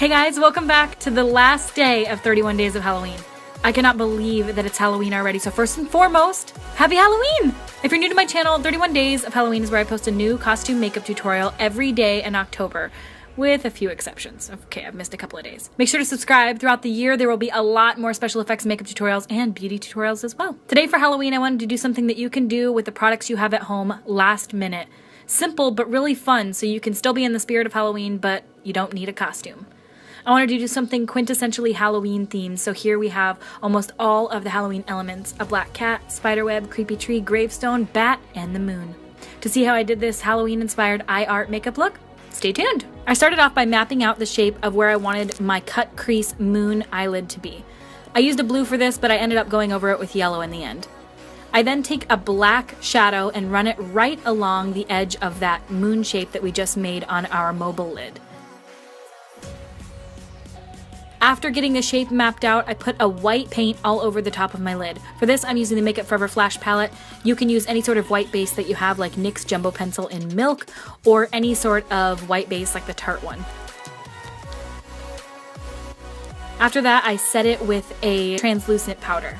Hey guys, welcome back to the last day of 31 Days of Halloween. I cannot believe that it's Halloween already, so first and foremost, happy Halloween! If you're new to my channel, 31 Days of Halloween is where I post a new costume makeup tutorial every day in October, with a few exceptions. Okay, I've missed a couple of days. Make sure to subscribe. Throughout the year, there will be a lot more special effects makeup tutorials and beauty tutorials as well. Today for Halloween, I wanted to do something that you can do with the products you have at home last minute. Simple, but really fun, so you can still be in the spirit of Halloween, but you don't need a costume. I wanted to do something quintessentially Halloween themed, so here we have almost all of the Halloween elements: a black cat, spiderweb, creepy tree, gravestone, bat, and the moon. To see how I did this Halloween-inspired eye art makeup look, stay tuned. I started off by mapping out the shape of where I wanted my cut crease moon eyelid to be. I used a blue for this, but I ended up going over it with yellow in the end. I then take a black shadow and run it right along the edge of that moon shape that we just made on our mobile lid. After getting the shape mapped out, I put a white paint all over the top of my lid. For this, I'm using the Makeup Forever Flash palette. You can use any sort of white base that you have, like NYX Jumbo Pencil in Milk, or any sort of white base like the Tarte one. After that, I set it with a translucent powder.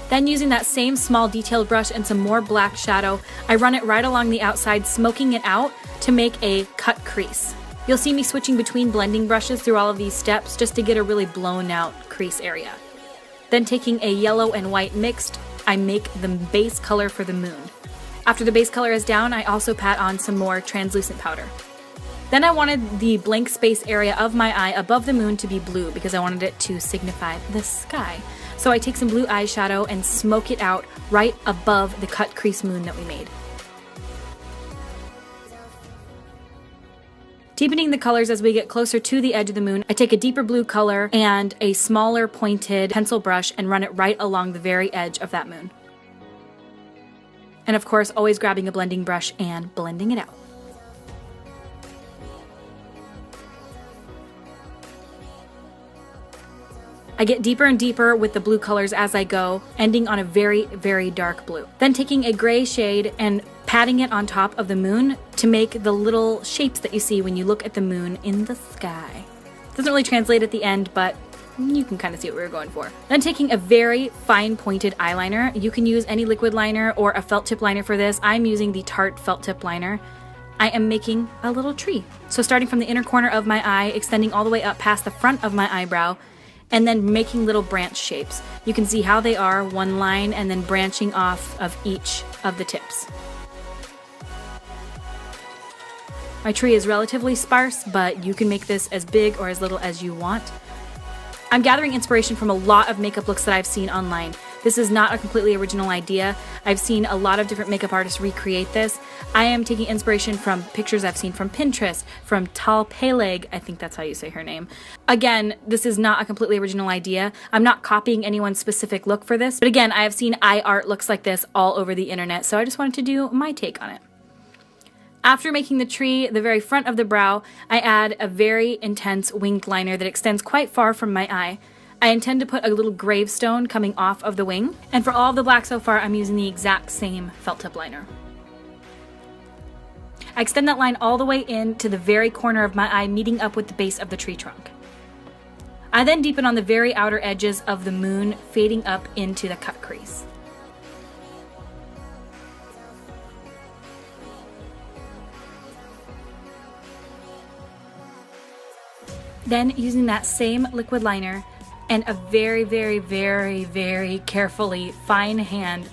Then using that same small detailed brush and some more black shadow, I run it right along the outside, smoking it out to make a cut crease. You'll see me switching between blending brushes through all of these steps just to get a really blown out crease area. Then taking a yellow and white mixed, I make the base color for the moon. After the base color is down, I also pat on some more translucent powder. Then I wanted the blank space area of my eye above the moon to be blue because I wanted it to signify the sky. So I take some blue eyeshadow and smoke it out right above the cut crease moon that we made. Deepening the colors as we get closer to the edge of the moon, I take a deeper blue color and a smaller pointed pencil brush and run it right along the very edge of that moon. And of course, always grabbing a blending brush and blending it out. I get deeper and deeper with the blue colors as I go, ending on a very, very dark blue. Then taking a gray shade and patting it on top of the moon to make the little shapes that you see when you look at the moon in the sky. Doesn't really translate at the end, but you can kind of see what we were going for. Then taking a very fine pointed eyeliner. You can use any liquid liner or a felt tip liner for this. I'm using the Tarte felt tip liner. I am making a little tree. So starting from the inner corner of my eye, extending all the way up past the front of my eyebrow, and then making little branch shapes. You can see how they are, one line and then branching off of each of the tips. My tree is relatively sparse, but you can make this as big or as little as you want. I'm gathering inspiration from a lot of makeup looks that I've seen online. This is not a completely original idea. I've seen a lot of different makeup artists recreate this. I am taking inspiration from pictures I've seen from Pinterest, from Tal Peleg, I think that's how you say her name. Again, this is not a completely original idea. I'm not copying anyone's specific look for this, but again, I have seen eye art looks like this all over the internet, so I just wanted to do my take on it. After making the tree, the very front of the brow, I add a very intense winged liner that extends quite far from my eye. I intend to put a little gravestone coming off of the wing, and for all of the black so far, I'm using the exact same felt tip liner. I extend that line all the way in to the very corner of my eye, meeting up with the base of the tree trunk. I then deepen on the very outer edges of the moon, fading up into the cut crease. Then using that same liquid liner and a very, very, very, very carefully fine hand,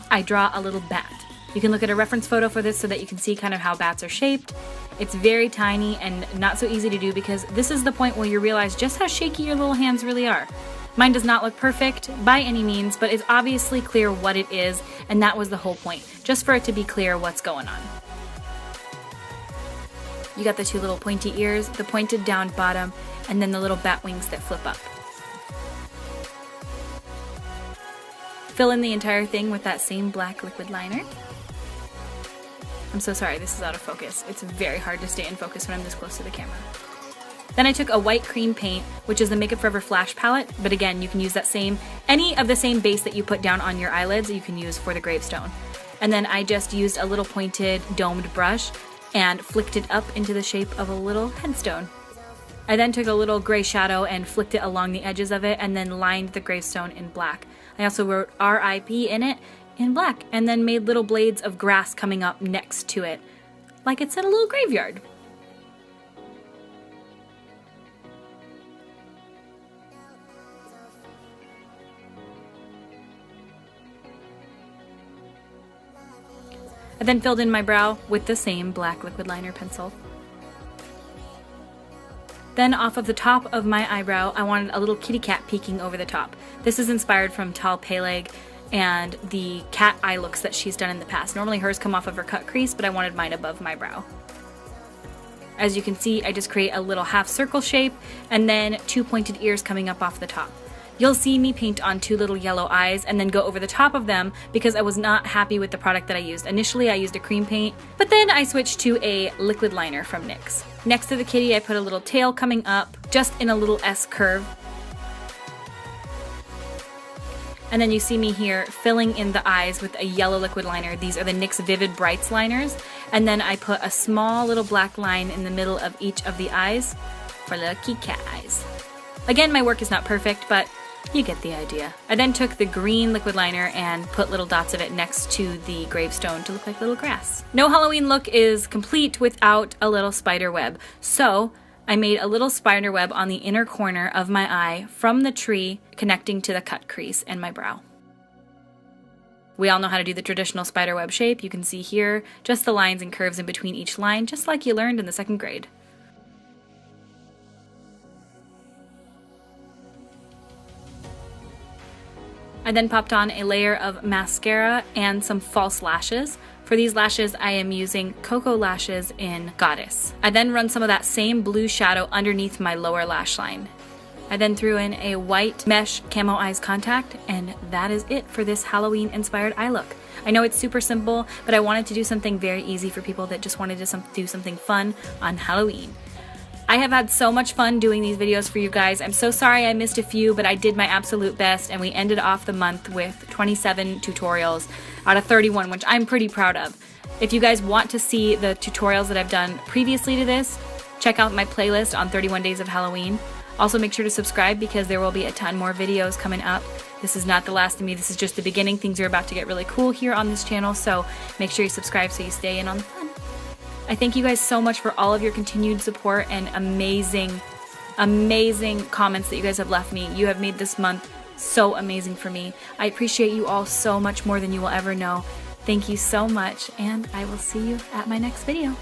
I draw a little bat. You can look at a reference photo for this so that you can see kind of how bats are shaped. It's very tiny and not so easy to do because this is the point where you realize just how shaky your little hands really are. Mine does not look perfect by any means, but it's obviously clear what it is, and that was the whole point, just for it to be clear what's going on. You got the two little pointy ears, the pointed down bottom, and then the little bat wings that flip up. Fill in the entire thing with that same black liquid liner. I'm so sorry, this is out of focus. It's very hard to stay in focus when I'm this close to the camera. Then I took a white cream paint, which is the Makeup Forever Flash palette, but again, you can use that any of the same base that you put down on your eyelids, you can use for the gravestone. And then I just used a little pointed domed brush and flicked it up into the shape of a little headstone. I then took a little gray shadow and flicked it along the edges of it and then lined the gravestone in black. I also wrote RIP in it in black and then made little blades of grass coming up next to it, like it's in a little graveyard. I then filled in my brow with the same black liquid liner pencil. Then off of the top of my eyebrow, I wanted a little kitty cat peeking over the top. This is inspired from Tal Peleg and the cat eye looks that she's done in the past. Normally hers come off of her cut crease, but I wanted mine above my brow. As you can see, I just create a little half circle shape and then 2 pointed ears coming up off the top. You'll see me paint on 2 little yellow eyes and then go over the top of them because I was not happy with the product that I used. Initially I used a cream paint, but then I switched to a liquid liner from NYX. Next to the kitty I put a little tail coming up, just in a little S curve. And then you see me here filling in the eyes with a yellow liquid liner. These are the NYX Vivid Brights liners. And then I put a small little black line in the middle of each of the eyes for little kitty cat eyes. Again, my work is not perfect, but you get the idea. I then took the green liquid liner and put little dots of it next to the gravestone to look like little grass. No Halloween look is complete without a little spider web. So I made a little spider web on the inner corner of my eye from the tree connecting to the cut crease and my brow. We all know how to do the traditional spider web shape. You can see here just the lines and curves in between each line, just like you learned in the 2nd grade. I then popped on a layer of mascara and some false lashes. For these lashes, I am using Cocoa Lashes in Goddess. I then run some of that same blue shadow underneath my lower lash line. I then threw in a white mesh camo eyes contact, and that is it for this Halloween inspired eye look. I know it's super simple, but I wanted to do something very easy for people that just wanted to do something fun on Halloween. I have had so much fun doing these videos for you guys. I'm so sorry I missed a few, but I did my absolute best, and we ended off the month with 27 tutorials out of 31, which I'm pretty proud of. If you guys want to see the tutorials that I've done previously to this, check out my playlist on 31 Days of Halloween. Also make sure to subscribe because there will be a ton more videos coming up. This is not the last of me, this is just the beginning. Things are about to get really cool here on this channel, so make sure you subscribe so you stay in on the fun. I thank you guys so much for all of your continued support and amazing, amazing comments that you guys have left me. You have made this month so amazing for me. I appreciate you all so much more than you will ever know. Thank you so much, and I will see you at my next video.